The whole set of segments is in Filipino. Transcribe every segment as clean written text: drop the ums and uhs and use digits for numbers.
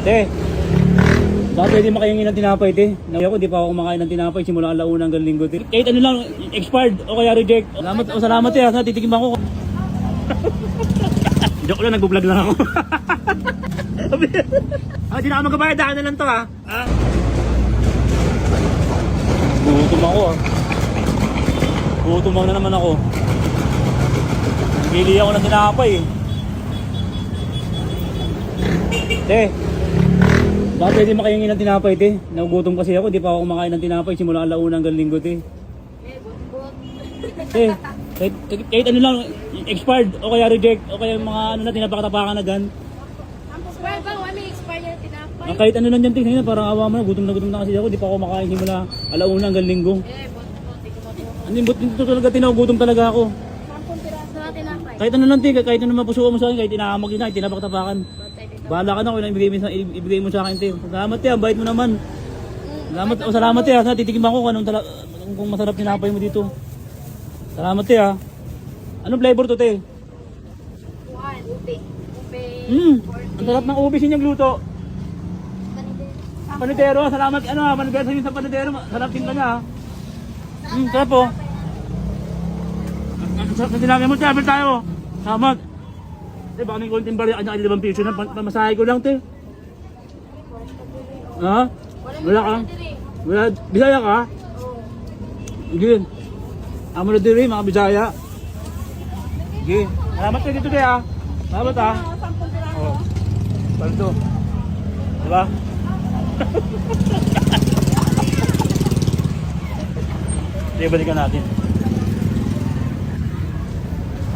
Te, baka pwede makahingi ng tinapay, te. Ako, di pa ako kumakain ng tinapay simula alauna hanggang linggo, te. Kahit ano lang, expired o kaya reject. Salamat, te. Natitikim ako. Joke lang, nag-vlog lang ako. Di na ako magbabayad, daan na lang to, ha. Gutom ako, ha. Gutom na naman ako. Bili ako ng tinapay, eh. Te, baka pwede makahingi ng tinapay, te. Nagugutom kasi ako, di pa ako kumakain ng tinapay simula alauna hanggang linggo, te. Te, kahit ano lang, expired o kaya reject o kaya mga ano na tinapakatapakan na gan. Expired ba? Wala expired tinapay. Kahit ano lang dyan, te. Parang awa mo na, gutom na kasi ako, di pa ako kumakain simula alauna hanggang linggo. Ano yung dito talaga, tinagugutom talaga ako. 10 piraso na tinapay. Kahit ano lang, te, kahit ano mapusuan mo sa akin, kahit inaamag na, tinapakatapakan. Bahala ka na kung ibigay mo sa akin, te. Salamat, te. Ang bait mo naman. Salamat, te. Titikim ako kung masarap tinapay mo dito. Salamat, te, ha. Anong flavor to, te? Ube. Ang sarap ng ube sinyang luto. Panadero, salamat. Panadero sa inyo sa panadero. Sarap din ka na, ha. Sarap, po. Ang sarap na tinapay mo, te. Abel tayo. Salamat. Eh, baka may konting bari, ano, 5 piso na, pamasahe ko lang, te. Ha? Wala ka? Wala, Bisaya ka? Sige. Amo na diri, mga Bisaya. Sige. Salamat kayo dito, te, ha. Salamat, ha. Oo. Palto. Diba? Sige, balikan natin.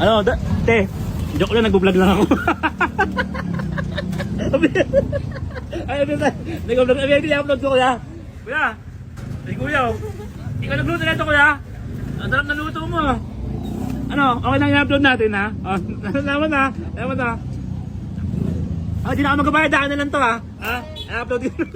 Ano, te. Joke lang, nag-vlog lang ako. Ay, nag-vlog. Ay, upload ko, kuya. Kuya. Ay, kuya. Ikaw nagluto na ito, kuya. Ang sarap na luto mo. Ano, okay lang i-upload natin, ha? Salamat, ha? Salamat, ha? Di na ako magbabayad, daan na lang to, ha? I-upload yun.